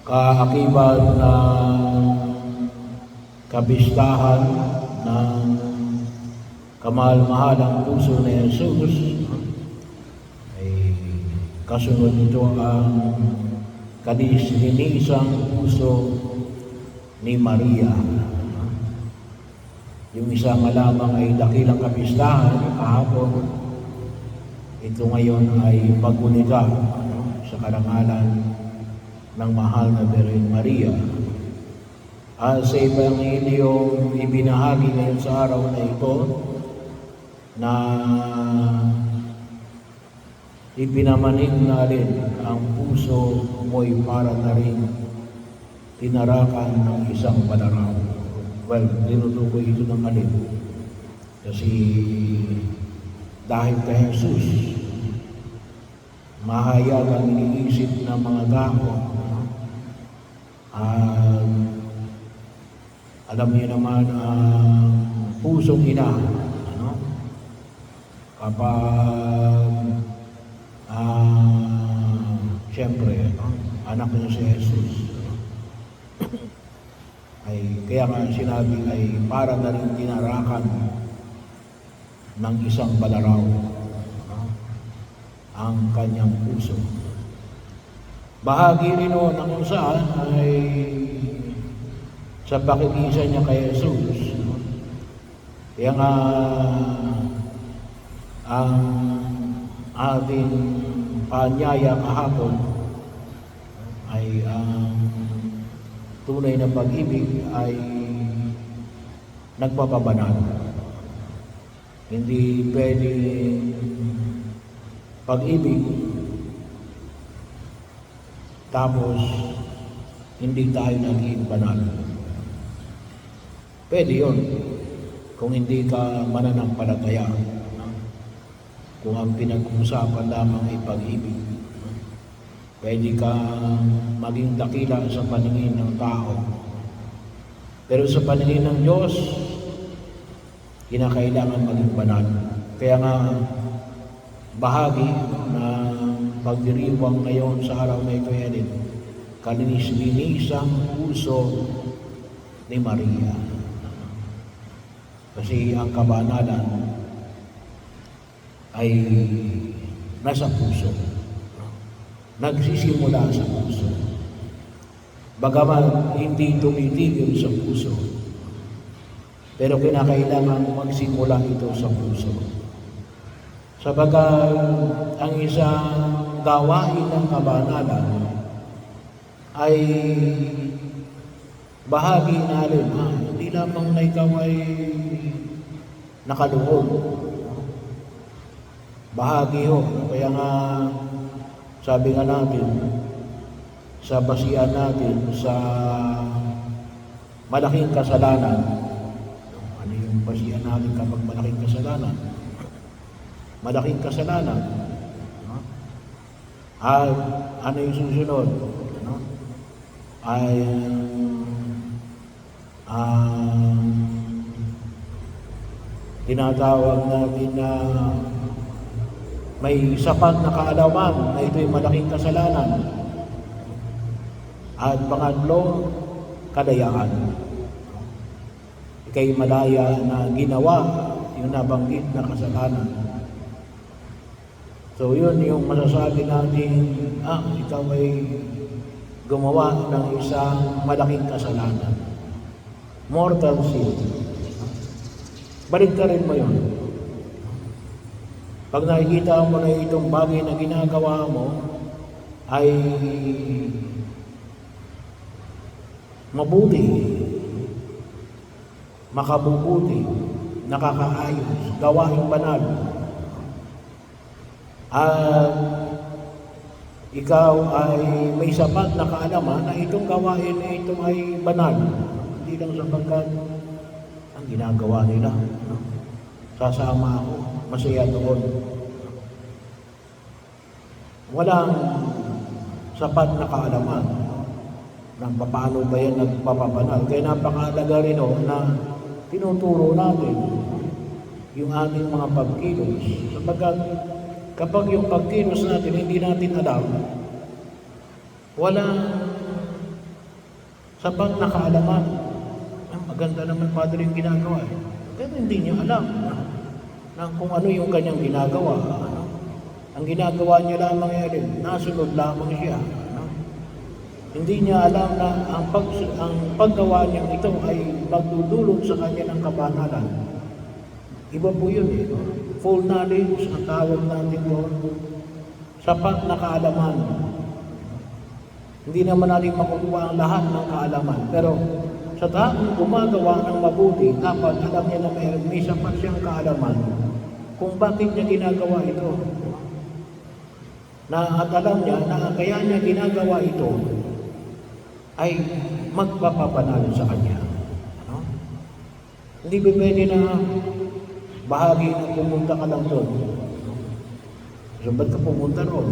kaakibat na kabistahan ng kamahal-mahalang puso ni Jesus, ay kasunod nito ang kanis-linisang puso ni Maria. Yung isa nga lamang ay dakilang kapistahan kahapon, ito ngayon ay paggunita sa karangalan ng mahal na Birhen Maria. Sa Ebanghelyo ibinahagi ngayon sa araw na ito na ipinamanig natin ang puso mo'y para na rin tinarakan ng isang balaraw. Well, tinutukoy ito ng alin. Kasi dahil kay Jesus, mahayag ang iniisip ng mga tao. Alam niyo naman ang pusong ina, kapag siyempre, anak niya si Jesus, ay kaya nga sinabi ay para na rin tinarakan ng isang balaraw ang kanyang puso. Bahagi rin o ng kung saan ay sa pakikisa niya kay Jesus. Kaya nga ang ating paanyaya kahapon ay ang tunay na pag-ibig ay nagpapabanal. Hindi pwedeng pag-ibig tapos hindi tayo naging banal. Pwede yun kung hindi ka mananampalataya. Kung ang pinag-uusapan lamang ay pag-ibig. Pwede ka maging dakila sa paningin ng tao. Pero sa paningin ng Diyos, kinakailangan maging banal. Kaya nga, bahagi ng pagdiriwang ngayon sa araw na ito yan, kalinis-linisang puso ni Maria. Kasi ang kabanalan ay nasa puso. Nagsisimula sa puso. Bagaman hindi tumitigil sa puso, pero kinakailangan magsimula ito sa puso. Sabagat ang isang gawain ng kabanalan ay bahagi natin, hindi lamang na ikaw ay nakaluhod. Bahagi ho. Kaya nga sabi nga natin, sa basihan natin sa malaking kasalanan. Ano yung basihan natin kapag malaking kasalanan? Malaking kasalanan. At ano yung susunod? Ay tinatawag natin na may sapat na kaalaman na ito'y malaking kasalanan. At pangatlo, kadayaan. Ika'y malaya na ginawa yung nabanggit na kasalanan. So yun yung masasabi natin, ikaw ay gumawa ng isang malaking kasalanan. Mortal sin. Balik ka rin mo yun. Pag nakikita mo na itong bagay na ginagawa mo ay mabuti, makabubuti, nakakaayos, gawaing banal. At ikaw ay may sapat na kaalaman na itong gawain na ito ay banal. Hindi lang sapagkat ang ginagawa nila. Sasama ako, masaya doon. Walang sapat na kaalaman ng paano ba yan nagpapabanal. Kaya napakahalaga rin na tinuturo natin yung ating mga pagkilos. Sapagkat kapag yung pagkilos natin hindi natin alam, walang sapat na kaalaman. Maganda naman Padre yung ginagawa. Pero hindi niya alam na kung ano yung kanyang ginagawa. Ang ginagawa niya lamang yan, nasunod lamang siya. Hindi niya alam na ang paggawa niya ito ay magdudulot sa kanya ng kabanalan. Iba po yun eh. Full knowledge, ang tawag natin doon. Sapat na kaalaman. Hindi naman natin makukuha ang lahat ng kaalaman. Pero sa taong gumagawa ng mabuti, dapat alam niya na may sapat siyang kaalaman kung bakit niya ginagawa ito. At alam niya na kaya niya ginagawa ito ay magpapapanalo sa kanya. Hindi ba pwede na bahagi na pumunta ka lang doon? So, ba't ka pumunta roon?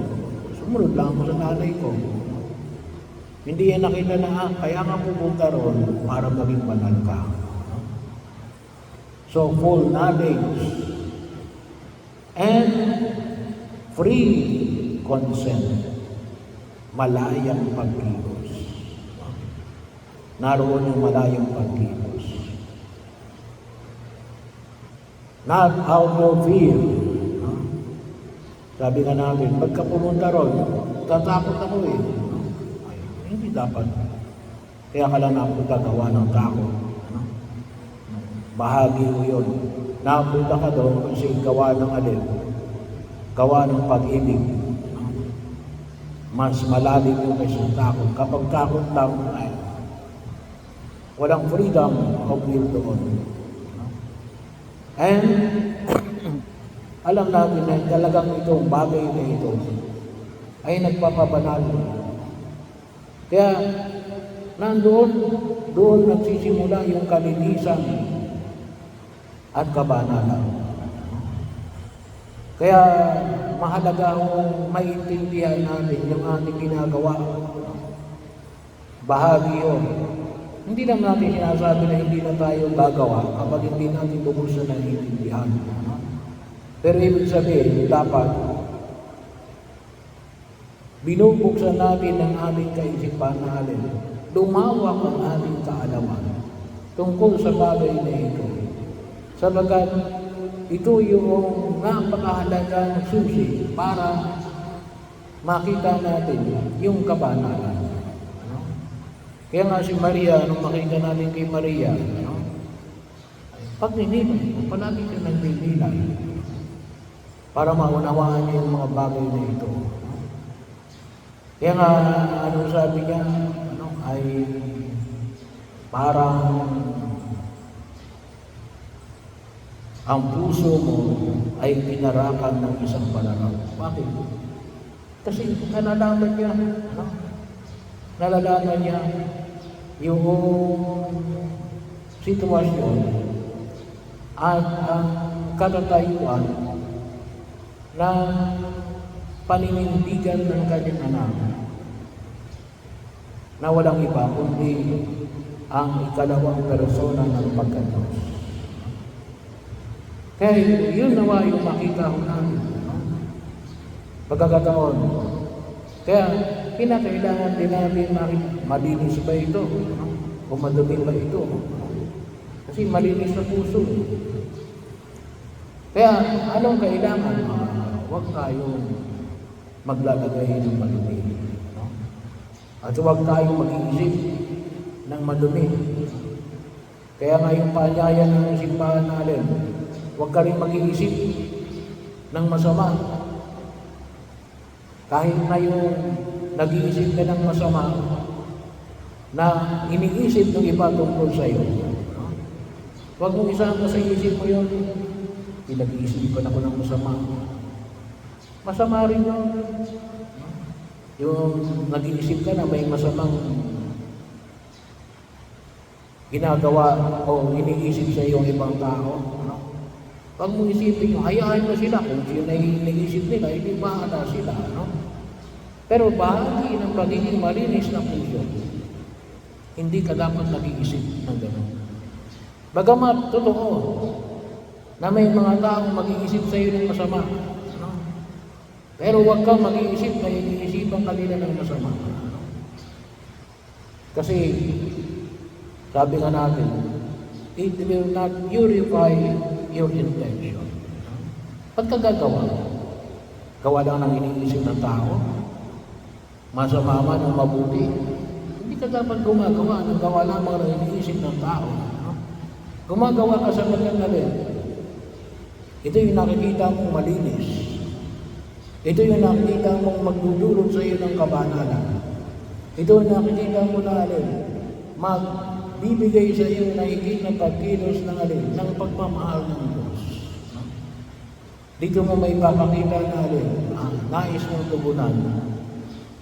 Sumunod lang ako sa nanay ko. Hindi yan nakita na, kaya nga pupunta roon para maging banal ka. So, full knowledge and free consent. Malayang pagkilos. Naroon yung malayang pagkilos. Not out of fear. Sabi nga namin, pagka pumunta roon, tatakot ako eh. Hindi dapat. Kaya ka lang napunta gawa ng takot. Bahagi mo yun. Napunta ka doon kasi gawa ng alin. Gawa ng pag-ibig. Mas malalim yung kasi takot. Kapag takot lang, ay walang freedom of will doon. And alam natin na talagang itong bagay na ito ay nagpapabanal. Kaya doon nagsisimula yung kalinisan at kabanalan. Kaya mahalaga kung maintindihan natin yung ating ginagawa. Bahagi yun. Hindi lang natin sinasabi na hindi na tayo gagawa kapag hindi natin lubos na naiintindihan. Pero ibig sabihin, dapat binubuksan natin ang aming kaisipan na alin. Lumawak ang aming kaalaman tungkol sa bagay na ito. Sabagat ito yung napakahalagang susi para makita natin yung kabanalan. Kaya nga si Maria, nung makita natin kay Maria, pagninilay, palagi siya nagninilay para maunawaan niya yung mga bagay na ito. Kaya nga, sabi niya, ay parang ang puso mo ay pinarakan ng isang pananaw. Bakit? Kasi nalalaman niya yung sitwasyon at ang katatayuan na paninindigan ng kanyang anak na walang iba kundi ang ikalawang persona ng pagkatos. Kaya yun nawa yung makita ko namin. Pagkakataon. Kaya kinakailangan din namin malinis ba ito? O madumi ba ito? Kasi malinis na puso. Kaya anong kailangan? Huwag tayong maglalagay ng madumi. At huwag tayong mag-iisip ng madumi. Kaya nga yung paanyaya ng simbahan natin, huwag ka rin mag-iisip ng masama. Kahit na yung nag-iisip ka ng masama na iniisip ng iba tungkol sa iyo. Huwag mong isama sa isip mo yun. Pinag-iisip ko na ko ng masama. Masama rin yun. Yung nag-iisip ka na may masamang ginagawa o iniisip sa iyo ng ibang tao. Huwag mong isipin yung hayaan mo sila. Kung sino na iniisip nila, hindi bahala sila. Pero bahagi ng pagiging malinis na puso, hindi ka dapat nag-iisip ng gano'n. Bagamat, totoo, na may mga taong mag-iisip sa iyo ng masama. Pero huwag kang mag-iisip na iniisipan kanila ng masama. Kasi, sabi nga natin, it will not purify your intention. Pagkagagawa, gawa lang ng iniisip ng tao, masama man o mabuti, hindi ka dapat gumagawa ng gawa lamang ng iniisip ng tao. Gumagawa ka sa magandang. Ito yung nakikita mong malinis. Ito yung nakikita mong magdudulot sa iyo ng kabanalan. Ito yung nakikita mo na magbibigay sa iyo na higit na pagkilos ng ng pagmamahal ng Diyos. Dito mo may papakita na nais mong tugunan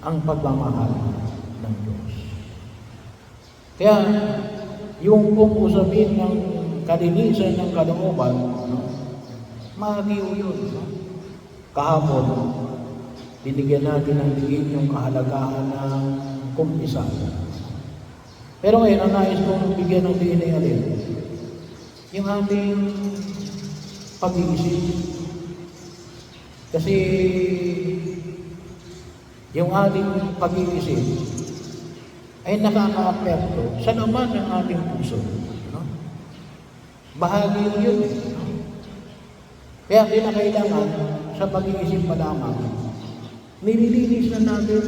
ang pagmamahal ng Diyos. Kaya, yung kung usapin ng kalinisan ng kalooban, magiw yun. Kahapon, binigyan natin ng digit yung kahalagahan ng kumpisan. Pero ngayon, ang nais kong bigyan ng DNA yung ating pag-iisip. Kasi yung ating pag-iisip ay nakaka-apekto sa laman ng ating puso. Bahagi yun. Kaya kinakailangan sa pag-iisip pa lamang, nililinis na natin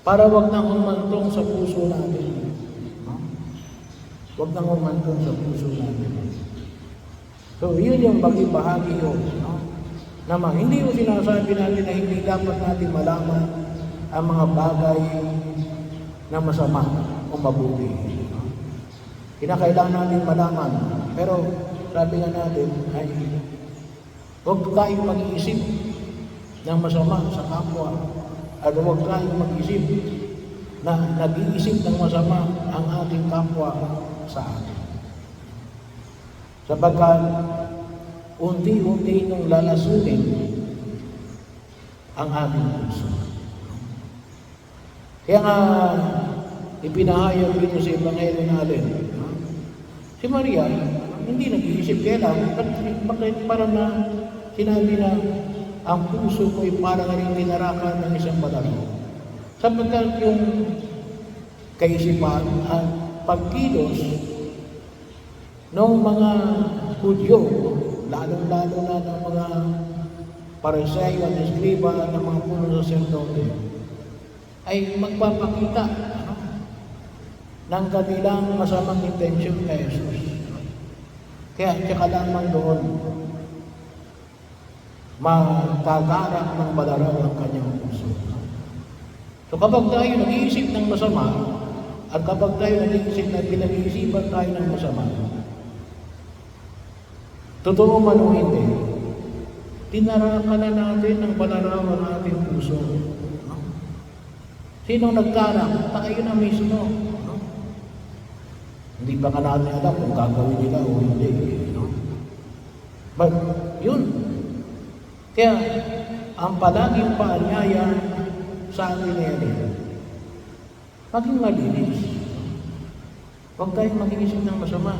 para wag nang humantong sa puso natin. Wag nang humantong sa puso natin. So, yun yung bahagi yun. Naman, hindi yung sinasabi natin na hindi dapat natin malaman ang mga bagay na masama o mabuti. Kinakailangan natin malaman. Pero, sabi nga natin, ay huwag tayong mag-iisip ng masama sa kapwa. At huwag tayong mag-isip na nag-iisip ng masama ang ating kapwa sa atin. Sapagkat unti-unti nung lalasunin ang ating puso. Kaya nga, ipinahayag dito sa Ebanghelyo natin, si Maria, hindi nag-iisip kaya lang, bakit parang na sinabi na ang puso ko ay parang rin tinarakan ng isang balaro. Sapagkat yung kaisipan at pagkilos ng mga Hudyo, lalong-lalo na ng mga Pariseo at Eskriba ng mga punong saserdote, ay magpapakita ng kanilang masamang intensyon kay Jesus. Kaya tsaka lamang doon, magkagarak ng balaraw ang kanyang puso. So kapag tayo nag-iisip ng masama, at kapag tayo nag-iisip na pinag-iisipan tayo ng masama, totoo man o hindi, tinarakan na natin ng balaraw ang ating puso. Sinong nagkarak? Tayo na mismo. Hindi pa nga natin alam kung gagawin nila o hindi. But, yun. Kaya, ang palaging paanyaya sa atin maging malinis. Huwag tayong mag-iisip ng masama.